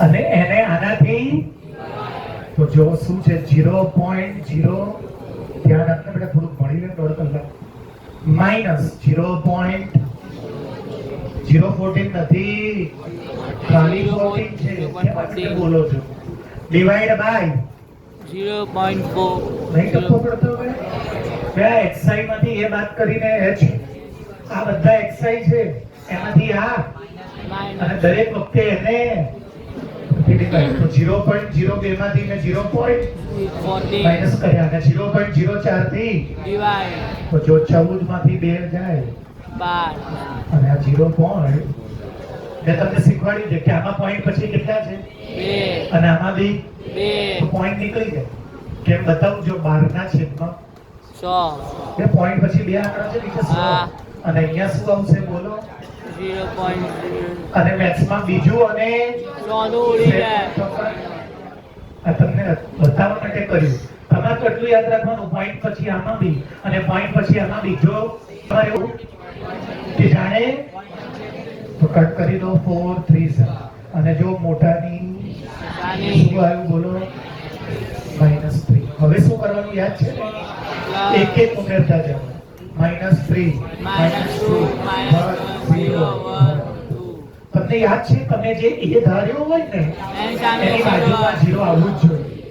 અને એને આનાથી. તો જો શું છે? 0.0 ધ્યાન આપને બેટા, થોડુંક ભણી લે 1.5 કલાક. માઇનસ 0.014 નથી, ખાલી 14 છે. કેમ બોલો છો? Divide by 0.4. નહીં ટપકો પડતો હવે? બે xi માંથી એ બાદ કરીને h. આ બધા xi છે, એમાંથી આ અને દરેક વખતે એને તો 0.02 માંથી મેં 0.14 માઇનસ કર્યા અને 0.04 થી ડિવાઈડ તો જો 14 માંથી 2 જાય 12 અને આ 0 પોઈન્ટ મેં તમને શીખવાડ્યું છે કે આમાં પોઈન્ટ પછી કેટલા છે? 2 અને આમાં બી 2 પોઈન્ટ નીકળી જાય. કેમ બતાવું? જો 12 ના છેદમાં 100. બે પોઈન્ટ પછી 2 આંકડા છે નીચે 100. હા. અને અહીંયા શું આવશે બોલો? 0.0 અને મેથ્સમાં બીજું અને સોનું ઉડી જાય. આ તમને બતાવવા માટે કર્યું. તમારે તો એટલું યાદ રાખવાનું, પોઈન્ટ પછી આમાં બી અને પોઈન્ટ પછી આમાં બી. જો તમારે એવું કે જાણે તો કટ કરી દો 4 3 7 અને જો મોટાની શું આવ્યું બોલો? -3. હવે શું કરવાનું યાદ છે ને? એક એક ઉમેરતા જાઓ. -3 -2 -0 તમને યાદ છે તમે જે એ ધાર્યો હોય ને એની બાજુમાં 0 આવવું જ જોઈએ.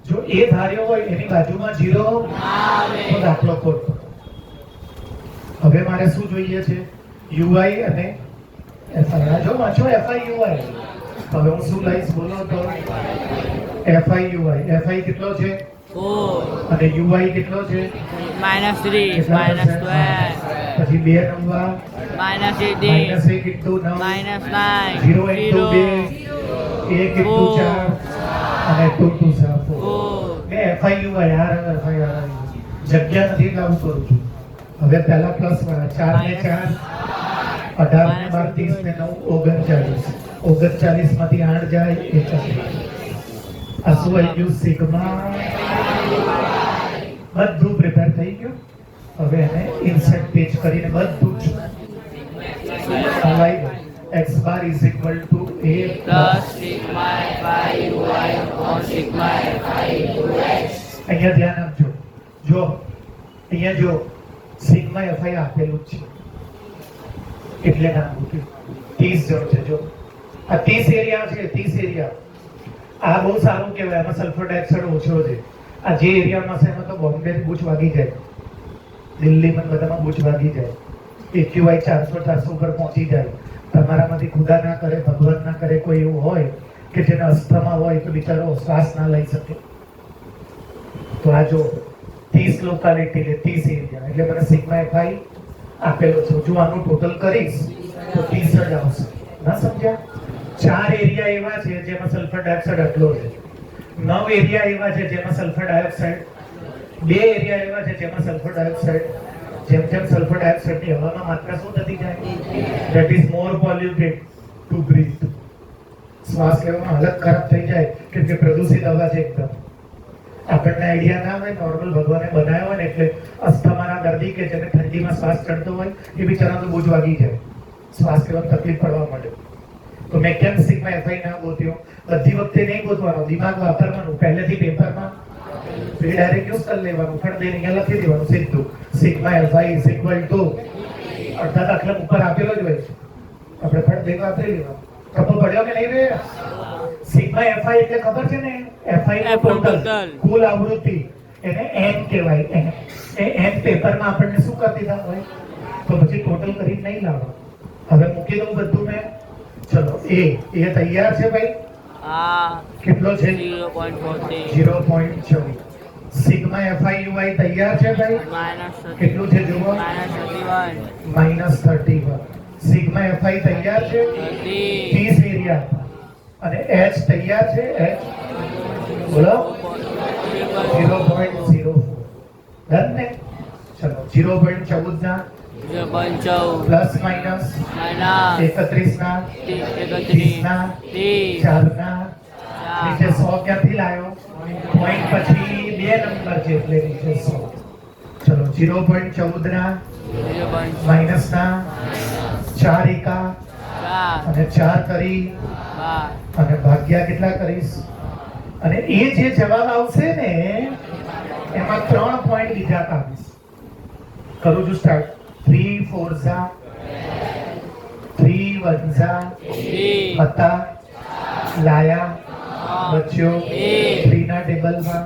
જો એ ધાર્યો હોય એની બાજુમાં 0 તો દાખલો ખોટો. હવે મારે શું જોઈએ છે? UI અને FI. જો વાંચો FI UI. હવે હું શું લઈશ બોલો તો? FI UI. FI કેટલો છે 4 અને UI કેટલો છે? -3 કેટલા -12 પછી 2 નંબર -18 -1 into 9 -9 0 into 2 1 into 4 અને 2 to 4 બે FI UI યાર FI જગ્યા નથી એટલે આવું કરું છું. હવે પહેલા પ્લસ વાળા 4 ને 4 18 ને 12 30 ને 9 39 માંથી 8 જાય 31. આ શું આવી ગયું? સિગ્મા. બધું પ્રિપેર થઈ ગયું. હવે એને ઇન્સર્ટ પેજ કરીને બધું જ x bar is equal to a plus sigma fi ui upon sigma fi ux. અહીંયા ધ્યાન આપજો. જો અહીંયા જો સિગ્મા fi આપેલું જ છે એટલે નામ મૂક્યું. 30 જણ છે. જો આ 30 એરિયા છે. 30 એરિયા આ બહુ સારું કહેવાય. આમાં સલ્ફર ડાયોક્સાઇડ ઓછો છે. આ જે એરિયામાં છે એમાં તો બોમ્બે બૂચ વાગી જાય, દિલ્હીમાં બધામાં બૂચ વાગી જાય, AQI 400 ઉપર પહોંચી જાય. તમારામાંથી ખુદા ના કરે, ભગવાન ના કરે, કોઈ એવું હોય કે જેને અસ્થમા હોય તો બિચારો શ્વાસ ના લઈ શકે. તો આ જો 30 લોકાલિટી એટલે 30 એરિયા એટલે મને સિગ્મા fi આપેલો છે. જો આનું ટોટલ કરીશ તો 30 જ આવશે. ના સમજ્યા? 4 એરિયા એવા છે જેમાં સલ્ફર ડાયોક્સાઇડ આટલો છે, 9 એરિયા એવા છે જેમાં સલ્ફર ડાયોક્સાઇડ, 2 એરિયા એવા છે જેમાં સલ્ફર ડાયોક્સાઇડ. જેમ જેમ સલ્ફર ડાયોક્સાઇડની હવામાં માત્રા શું થતી જાય? That is more polluted to breathe. શ્વાસ લેવામાં હાલત ખરાબ થઈ જાય કેમ કે પ્રદૂષિત હવા છે એકદમ. આપણને આઈડિયા ના હોય, નોર્મલ ભગવાને બનાવ્યો હોય ને એટલે અસ્થમાના દર્દી કે જેને ઠંડીમાં શ્વાસ ચડતો હોય એ બિચારાનો બૂજ વાગી જાય, શ્વાસ લેવામાં તકલીફ પડવા માંડે. તો મેં કેમ સિગ્મા fi ના ગોત્યો? બધી વખતે નહીં ગોતવાનો, દિમાગ વાપરવાનું. પહેલેથી પેપરમાં ડાયરેક્ટ યુઝ કરી લેવાનું, ફળ દઈને અહીંયા લખી દેવાનું સીધું. Sigma fi is equal to અડધા દાખલા ઉપર આપેલો જ હોય છે, આપણે ફળ દઈને વાપરી લેવાનું. ખબર પડ્યો કે નહીં રે? સિગ્મા fi એટલે ખબર છે ને? fi નો ટોટલ કુલ આવૃત્તિ એને n કહેવાય. એ n પેપરમાં આપણને શું કરી દીધા હોય તો પછી ટોટલ કરી નહીં લાવવા. હવે મૂકી દઉં બધું મેં. ચલો એ તૈયાર છે ભાઈ? હા. કેટલો છે? 0.40 0.24. સિગ્મા fi ui તૈયાર છે ભાઈ? -30 કેટલું છે જુઓ? -31 સિગ્મા fi તૈયાર છે? 30 એરિયા અને h તૈયાર છે? h બોલો 0.04. ડન ને? ચલો 0.14 ના પ્લસ માઇનસ 31 ના 30 ના 4 ના નીચે 100 ક્યાંથી લાવ્યો? પોઈન્ટ પછી 2 નંબર છે એટલે નીચે 100. ચલો 0.14 ના માઇનસ ના 4 એકા અને 4 કરી અને ભાગ્યા કેટલા કરીશ? અને એ જે જવાબ આવશે ને એમાં 3 પોઈન્ટ બીજા કાઢીશ. કરું છું સ્ટાર્ટ. 3 4 ઝા 3 1 ઝા હતા લાયા બચ્યો 3 ના ટેબલમાં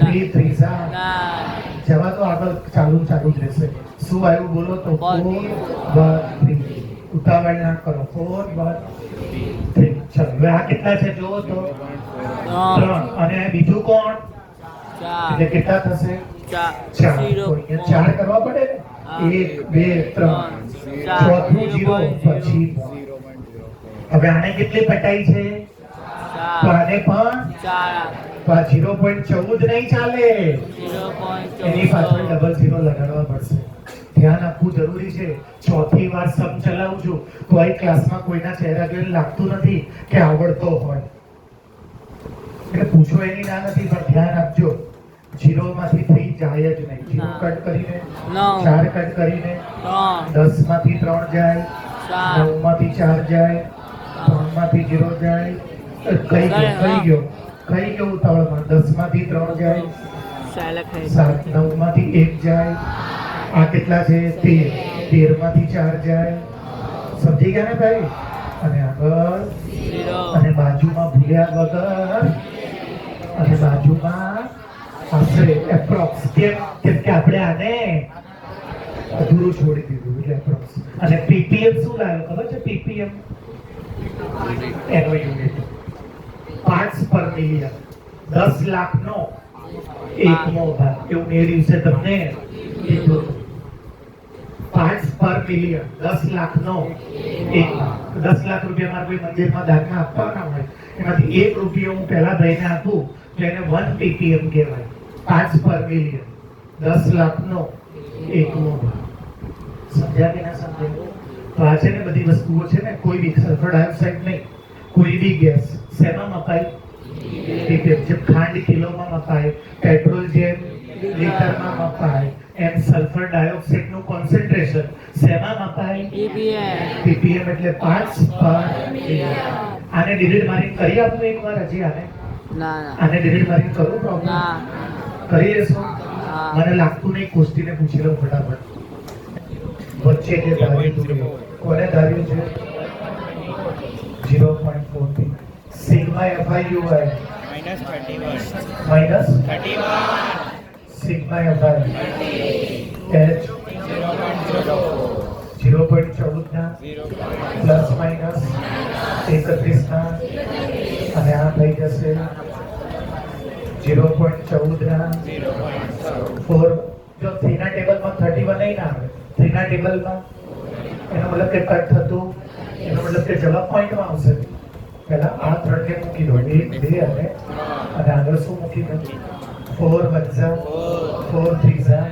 3 3 ઝા જવા તો આગળ ચાલુ જ રહેશે. શું આવ્યું બોલો તો? 4 1 3. ઉતાવળ ના કરો. 4 1 3. ચલો હવે આ કેટલા છે જુઓ તો? 3. અને બીજું કોણ? એટલે કેટલા થશે? 4. તો અહીંયા 4 કરવા પડે ને? 1 2 3 ચોથું 0 પછી. હવે આને કેટલી પટાઈ છે? તો આને પણ તો આ 0.14 નહીં ચાલે, એની પાછળ ડબલ 0 લગાડવા પડશે. ધ્યાન આપવું જરૂરી છે. ચોથી વાર સમ ચલાવું છું તો આ ક્લાસમાં કોઈના ચહેરા જોઈને લાગતું નથી કે આવડતો હોય. એટલે પૂછો એની ના નથી, પણ ધ્યાન આપજો. 0 માંથી 3 જાય જ નહીં. 0 કટ કરીને 4 કટ કરીને 10 માંથી 3 જાય, 9 માંથી 4 જાય, 3 માંથી 0 જાય. કઈ ગયો ઉતાવળમાં. 10 માંથી 3 જાય, 7 9 માંથી 1 જાય. આ કેટલા છે? 13 માંથી 4 જાય. સમજી ગયા ને ભાઈ? અને આગળ અને બાજુમાં ભૂલ્યા વગર અને બાજુમાં આશરે એપ્રોક્સ. કેમ કે આપણે આને અધૂરું છોડી દીધું એટલે એપ્રોક્સ. અને પીપીએમ શું લાવ્યો ખબર છે? પીપીએમ એનો યુનિટ પાર્ટ્સ પર મિલિયન. 10 લાખનો એકમો ભાગ. એવું એ દિવસે તમને કીધું. પાર્ટ્સ પર મિલિયન 10 લાખનો એક ભાગ. 10 લાખ રૂપિયા મારે કોઈ મંદિરમાં દાનમાં આપવાના હોય, એમાંથી 1 રૂપિયો હું પહેલા ભાઈને આપું તો એને 1 પીપીએમ કહેવાય. પાર્ટ્સ પર મિલિયન 10 લાખનો એકમો ભાગ. સમજ્યા કે ના સમજ્યા? તો આ છે ને બધી વસ્તુઓ છે ને, કોઈ બી સલ્ફર ડાયોક્સાઇડ નહીં, કોઈ બી ગેસ શેમાં મપાય? જેમ ખાંડ કિલોમાં મપાય, પેટ્રોલ જેમ લીટરમાં મપાય, એમ સલ્ફર ડાયોક્સાઇડ નું કોન્સન્ટ્રેશન શેમાં મપાય? પીપીએમ એટલે પાર્ટ્સ પર મિલિયન. આને ડિલીટ મારી કરી આપું એકવાર હજી? આને ડિલીટ મારી કરું પ્રોબ્લેમ? કરી લેશો? મને લાગતું નહીં. કોષ્ટીને પૂછી લઉં ફટાફટ. વચ્ચે જે ધાર્યું કોને ધાર્યું છે? 0.43 sigma FIUI minus sigma FI H 0.14 ના પ્લસ માઇનસ 31 ના અને આ થઈ જશે 0.14 ના 4. જો 3 ના ટેબલમાં 31 નહીં ના આવે, 3 ના ટેબલમાં એનો મતલબ કે કટ થતું, એનો મતલબ કે જવાબ પોઈન્ટમાં આવશે. પહેલા આ 3 ને મૂકી દો, 1 2 અને આગળ શું મૂકી દો? 4 વત્તા 4 ત્રીજા.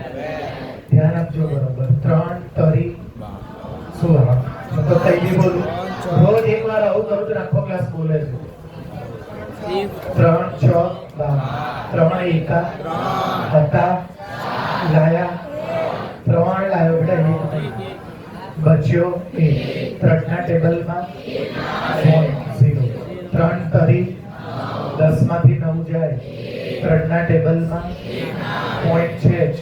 ધ્યાન આપજો બરોબર. 3 તરી શું આવે? હું તો કઈ બી બોલું. રોજ એકવાર આવું કરું તો આખો ક્લાસ બોલે છે. 3 6 12 3 એકા હતા લાયા 3 લાયો બેટા 1 બચ્યો 1. 3 ના ટેબલમાં 0. 3 તરી 10 માંથી 9 જાય. 3 ના ટેબલમાં પોઈન્ટ છે જ.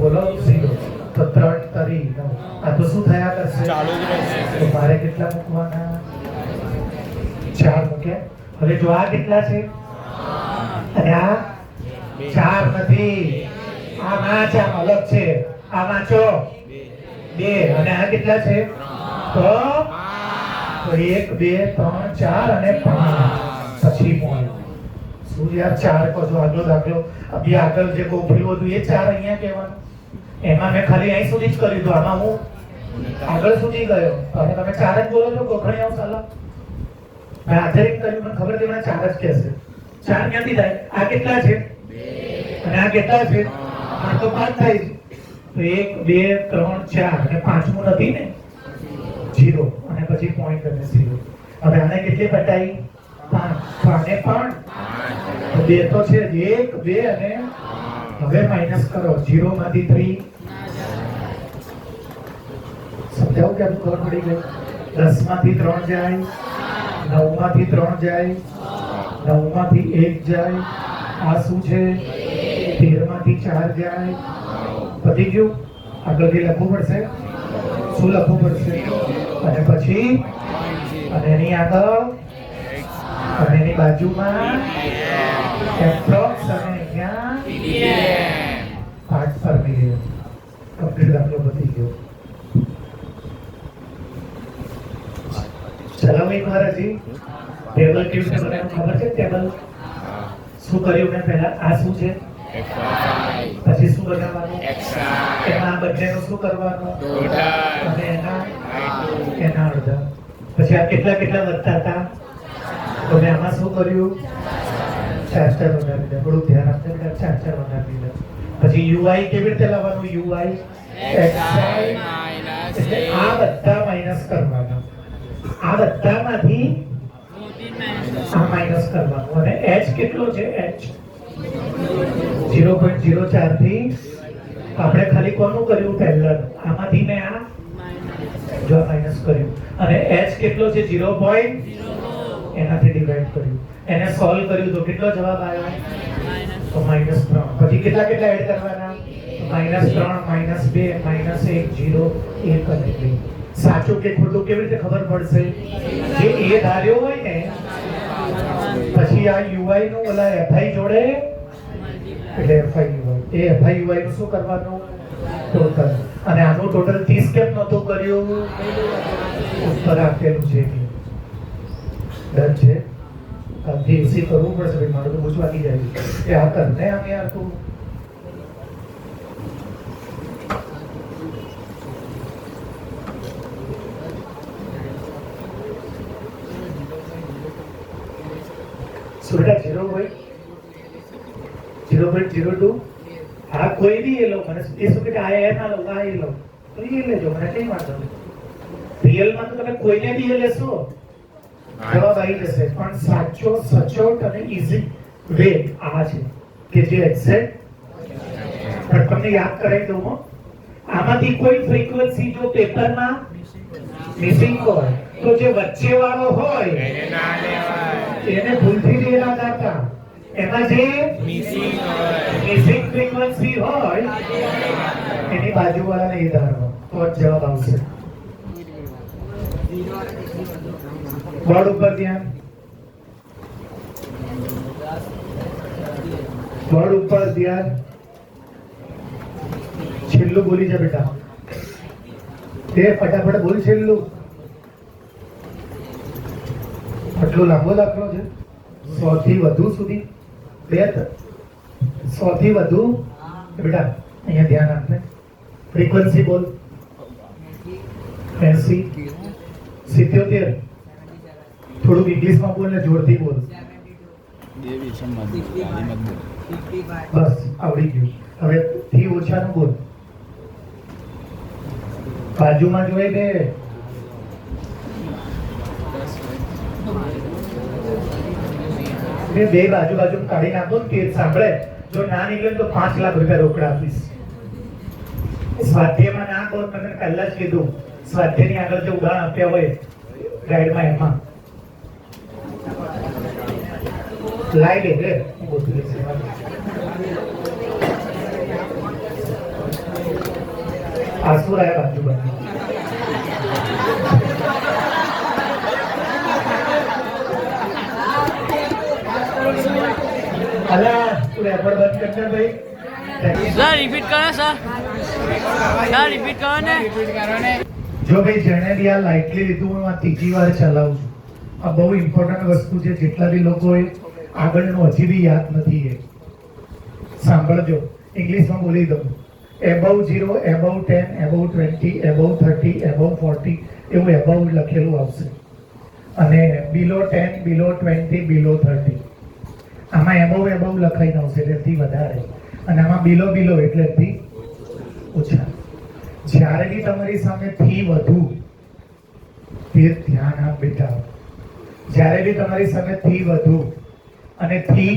બોલો 0. તો 3 તરી 9. આ તો શું થયા કરશે? ચાલુ જ રહેશે. તો મારે કેટલા મૂકવાના? 4 મૂકે. હવે જો આ કેટલા છે અને આ 4 નથી. આ વાંચ, આમ અલગ છે. આ વાંચો 2 અને આ કેટલા છે? તો 1 2 3 4 અને 5 પછી પોઈન્ટ. શું યાર 4 કહો છો? આગળ દાખલો અભી આગળ જે ગોખલું હતું એ 4 અહીંયા કહેવાનું. એમાં મેં ખાલી અહીં સુધી જ કર્યું હતું. આમાં હું આગળ સુધી ગયો અને તમે 4 જ બોલો છો. ગોખણી આવ સાલા મેં આધારિત કર્યું, મને ખબર હતી મને 4 જ કહેશે. 4 ક્યાંથી થાય? આ કેટલા છે અને આ કેટલા છે? આ તો 5 થાય છે. તો 1 2 3 4 અને પાંચમું નથી ને 0 અને પછી પોઈન્ટ અને 0. હવે આને કેટલી પટાઈ? 5. તો આને પણ 2 તો છે 1 2 અને હવે માઇનસ કરો. 0 માંથી 3 સમજાવું કે આનું ખબર પડી ગઈ? 10 માંથી 3 જાય, 9 માંથી 3 જાય, 9 માંથી 1 જાય. આ શું છે? 13 માંથી 4 જાય. પતી ગયું? આગળથી લખવું પડશે. શું લખવું પડશે? અને પછી અને એની આગળ અને એની બાજુમાં એપ્રોક્સ અને અહીંયા પાર્ટ પર મિલિયન. કમ્પ્લીટ દાખલો પતી ગયો. ચલાવો એકવાર હજી. ટેબલ કેવું છે મને ખબર છે? ટેબલ શું કર્યું મેં પહેલા? આ શું છે? પછી શું બનાવવાનું? એમાં આ બંનેનું શું કરવાનું? અને એના અડધા. પછી આ કેટલા કેટલા વધતા હતા તો મેં આમાં શું કર્યું? 4 વધારી દીધા. થોડું ધ્યાન આપજો. 4 વધારી દીધા. પછી યુઆઈ કેવી રીતે લાવવાનું? યુઆઈ xi માઇનસ એટલે આ બધા માઇનસ કરવાના, આ બધામાંથી આ માઇનસ કરવાનું. અને h કેટલો છે? h 0.04 થી આપણે ખાલી કોનું કર્યું? પહેલા આમાંથી મેં આ જો માઇનસ કર્યું. અને h કેટલો છે? 0. એનાથી ડિવાઈડ કર્યું, એને સોલ્વ કર્યું તો કેટલો જવાબ આવ્યો? તો -3. પછી કેટલા કેટલા એડ કરવાના? -3, -2, -1, 0, 1 અને 2. સાચું કે ખોટું કેવી રીતે ખબર પડશે? જે એ ધાર્યો હોય ને પછી આ UI નું ઓલા FI જોડે એટલે FI UI, એ FI UI નું શું કરવાનું? ટોટલ. અને આનું ટોટલ 30 કેમ નહોતું કર્યું? ઉપર આપેલું છે. ડન છે. આથી એસી કરવું પડશે ભાઈ, મારું તો બહુ જ વાગી જાય એ આ કરને આમ યાર તું. સુરડા 0.02 હા કોઈ બી એ લો, મને એ શું કે આ એ ના લો, આ એ લો તો એ લેજો, મને કઈ વાંધો નહીં. રિયલમાં તો તમે કોઈને બી એ લેશો જવાબ આવી જશે. પણ સાચો સચોટ અને ઈઝી વે આ છે કે જે એક્ઝેક્ટ. પણ તમને યાદ કરાવી દઉં હો, આમાંથી કોઈ ફ્રીક્વન્સી જો પેપરમાં મિસિંગ હોય તો જે વચ્ચે વાળો હોય એને ના લેવાય, એને ભૂલથી જ ના કરતા. એમાં જે મિસિંગ ફ્રીક્વન્સી હોય એની બાજુવાળાને એ ધારવો તો જ જવાબ આવશે. બોર્ડ ઉપર ધ્યાન, બોર્ડ ઉપર ધ્યાન. છેલ્લું બોલી જા બેટા, તે ફટાફટ બોલ છેલ્લું. આટલો લાંબો દાખલો છે, 100 થી વધુ સુધી 100 થી વધુ. બેટા અહીંયા ધ્યાન આપને. ફ્રીક્વન્સી બોલ 80, 77. થોડુંક ઇંગ્લિશમાં બોલ ને જોરથી બોલ. બસ આવડી ગયું. હવે થી ઓછાનું બોલ. બાજુમાં જોઈ બે. બે બાજુ બાજુ કાઢી નાખો ને તે સાંભળે. જો ના નીકળે તો 5 લાખ રૂપિયા રોકડા આપીશ. સ્વાધ્યાયમાં ના કહો, તમે પહેલા જ કીધું સ્વાધ્યાયની આગળ જે ઉદાહરણ આપ્યા હોય ગાઈડમાં એમાં લાઈ દે. આંસુ રહ્યા બાજુ બાજુ. અલા તું રેકોર્ડ બંધ કરને ભાઈ. સર રિપીટ કરો સર, સર રિપીટ કરો ને. જો ભાઈ જેણે બી આ લાઇટલી લીધું, હું આ ત્રીજી વાર ચલાવું છું. આ બહુ ઇમ્પોર્ટન્ટ વસ્તુ છે. જેટલા બી લોકોએ આગળનું હજી બી યાદ નથી એ સાંભળજો. ઇંગ્લિશમાં બોલી દઉં. above 0, above 10, above 20, above 30, above 40 એવું above લખેલું આવશે. અને below 10, below 20, below 30. આમાં above લખાઈને આવશે એટલેથી વધારે, અને આમાં below એટલેથી ઓછા. જ્યારે બી તમારી સામે થી વધુ તે ધ્યાન આપ બેટા. જ્યારે બી તમારી સામે થી વધુ અને થી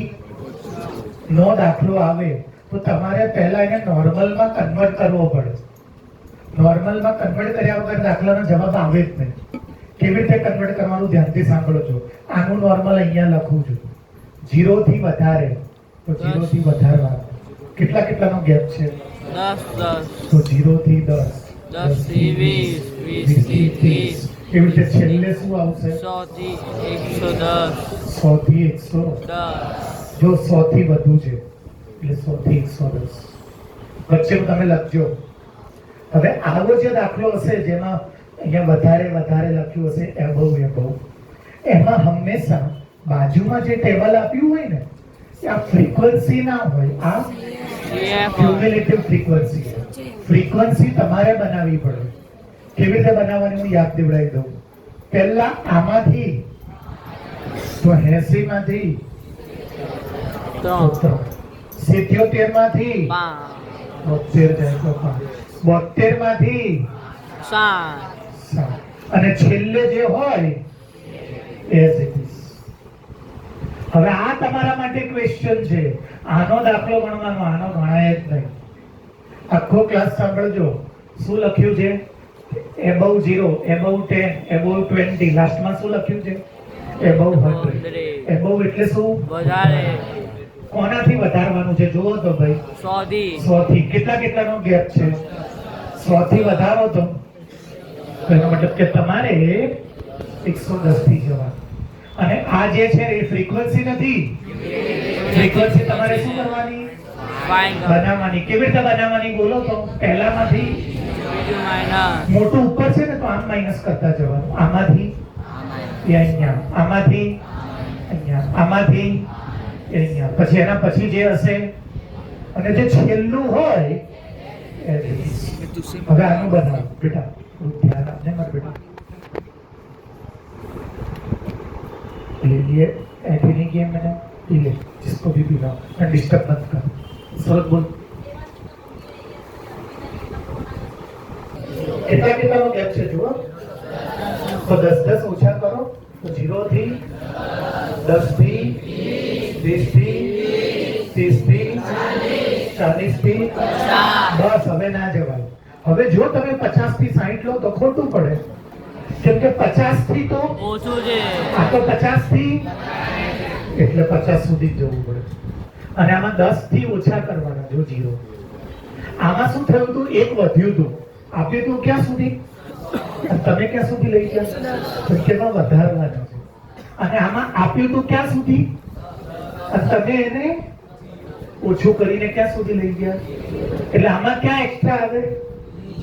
નો દાખલો આવે તો તમારે પહેલા એને નોર્મલમાં કન્વર્ટ કરવો પડે. નોર્મલમાં કન્વર્ટ કર્યા વગર દાખલાનો જવાબ આવે જ નહીં. કેવી રીતે કન્વર્ટ કરવાનું ધ્યાનથી સાંભળો છો. આનું નોર્મલ અહીંયા લખું છું 0 થી વધારે, તો 0 થી વધારવાનું. કેટલાનો ગેપ છે? 10. તો 0 થી 10, 10 થી 20, 20 થી 30. એવી રીતે છેલ્લે શું આવશે? 100 થી 110. 100 થી 110. જો 100 થી વધુ છે એટલે 100 થી 110 વચ્ચે તમે લખજો. હવે આવો જે દાખલો હશે જેમાં અહીંયા વધારે લખ્યું હશે above, એમાં હંમેશા બાજુમાં જે ટેબલ આપ્યું હોય ને આ ફ્રીક્વન્સી ના હોય. આ ક્યુમ્યુલેટિવ ફ્રીક્વન્સી તમારે બનાવવી પડે. કેવી રીતે બનાવવાની હું યાદ દેવડાવી દઉં. પહેલા આમાંથી તો 80 માંથી 3, 77 માંથી 73 જાય તો 5, 72 માંથી 7 7 અને છેલ્લે જે હોય એઝ ઇટ ઇઝ. હવે આ તમારા માટે ક્વેશ્ચન છે. આનો દાખલો ગણવાનો, આનો ગણાય જ નહીં. આખો ક્લાસ સાંભળજો. શું લખ્યું છે? above 0, above 10, above 20. લાસ્ટમાં શું લખ્યું છે? above 100. above એટલે શું? વધારે. કોનાથી વધારવાનું છે જુઓ તો ભાઈ. 100 થી. 100 થી. કેટલાનો ગેપ છે? 100 થી વધારો તો એનો મતલબ કે તમારે 110 થી જવાનું. અને આ જે છે એ ફ્રીક્વન્સી નથી. ફ્રીક્વન્સી તમારે શું કરવાની? બનાવવાની. કેવી રીતે બનાવવાની બોલો તો? પહેલામાંથી મોટું ઉપર છે ને તો આમ માઇનસ કરતા જવાનું. આમાંથી અહીંયા, આમાંથી અહીંયા, આમાંથી અહીંયા, પછી એના પછી જે હશે અને જે છેલ્લું હોય એ. હવે આનું બનાવો બેટા, ધ્યાન આપજે મારા બેટા. ले लिए ऐसे नहीं किया मैंने, पी ले जिसको भी पीना और डिस्टर्ब मत कर. सरल बोल. કેટલાનો ગેપ છે જુઓ તો 10 ઓછા કરો તો 0 થી 10 થી 20 થી 30 થી 40 થી બસ. હવે ના જવાય. હવે જો તમે 50 થી 60 લો તો ખોટું પડે, કેમ કે 50 થી તો ઓછું છે. આ તો 50 થી એટલે 50 સુધી જ જવું પડે. અને આમાં 10 થી ઓછા કરવાના. જો 0 આમાં શું થયું હતું? એક વધ્યું હતું. આપ્યું હતું ક્યાં સુધી? અને તમે ક્યાં સુધી લઈ ગયા? સંખ્યામાં વધારવાના છે. અને આમાં આપ્યું હતું ક્યાં સુધી? અને તમે એને ઓછું કરીને ક્યાં સુધી લઈ ગયા? એટલે આમાં ક્યાં એક્સ્ટ્રા આવે?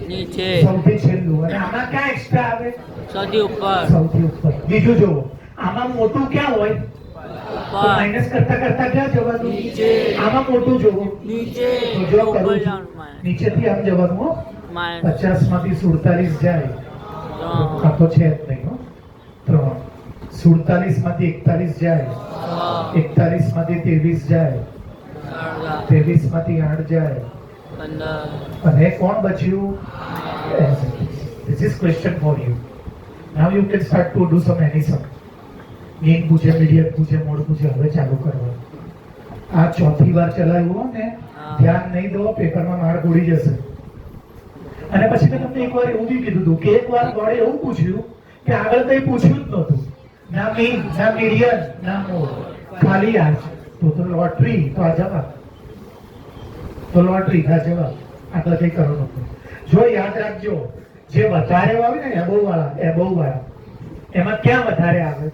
નીચે. સૌથી છેલ્લું. અને આમાં ક્યાં એક્સ્ટ્રા આવે? સૌથી ઉપર. સૌથી ઉપર. બીજું જુઓ, આમાં મોટું ક્યાં હોય? તો માઇનસ કરતા કરતા ક્યાં જવાનું? નીચે. આમાં મોટું જોવો નીચે. તો જો કરું છું નીચેથી આમ જવાનું હો. 50 માંથી 47 જાય આ તો છે જ નહીં હો. 3 47 માંથી 41 જાય, 41 માંથી 23 જાય, 23 માંથી 8 જાય, અને કોણ બચ્યું? This is question for you. Now you can start to do some any sum. Main પૂછે, મીડિયમ પૂછે, મોડ પૂછે. હવે ચાલુ કરવાનું. આ ચોથી વાર ચલાવ્યું હો ને, ધ્યાન નહીં દો પેપરમાં માર ગોળી જશે. અને પછી મેં તમને એકવાર એવું બી કીધું હતું કે એકવાર ગોળે એવું પૂછ્યું કે આગળ કંઈ પૂછ્યું જ નહોતું. ના મીન, ના મીડિયમ, ના મોડ, ખાલી આ તો લોટરી. તો આ જવાબ. તો લોટરી આ જવાબ. આગળ કંઈ કરવું નહોતું. જો યાદ રાખજો, જે વધારે આવે ને એબોવ વાળા એમાં ક્યાં વધારે આવે?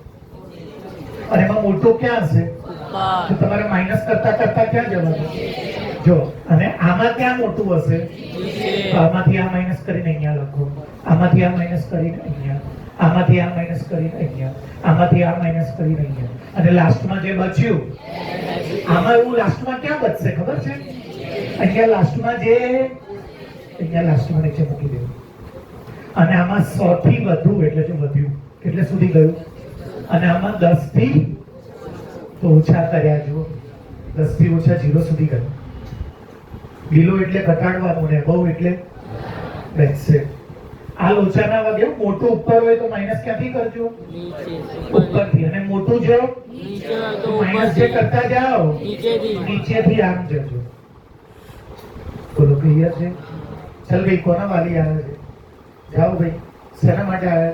અને એમાં મોટું ક્યાં હશે? તો તમારે માઇનસ કરતા કરતા ક્યાં જવાનું? જો. અને આમાં ક્યાં મોટું હશે? તો આમાંથી આ માઇનસ કરીને અહીંયા લખો, આમાંથી આ માઇનસ કરીને અહીંયા, આમાંથી આ માઇનસ કરીને અહીંયા, આમાંથી આ માઇનસ કરીને અહીંયા, અને લાસ્ટમાં જે બચ્યું આમાં એવું લાસ્ટમાં ક્યાં બચશે ખબર છે? અહીંયા લાસ્ટમાં જે અહીંયા લાસ્ટમાં નીચે મૂકી દેવું. અને આમાં 100 થી વધુ એટલે જે વધ્યું એટલે સુધી ગયું. અને આમાં 10 થી તો ઓછા કર્યા. જુઓ 10 થી ઓછા 0 સુધી ગયું. લીલો એટલે ઘટાડવાનું ને બહુ એટલે બેસે. આ લોચા ના વાગે મોટું ઉપર હોય તો માઇનસ ક્યાંથી કરજો? ઉપરથી. અને મોટું જો માઇનસ જે કરતા જાઓ નીચેથી આમ જજો. બોલો ક્લિયર છે? ચાલ ભાઈ, કોના વાલી આવે છે? જાઓ ભાઈ. શેના માટે આવ્યા છે?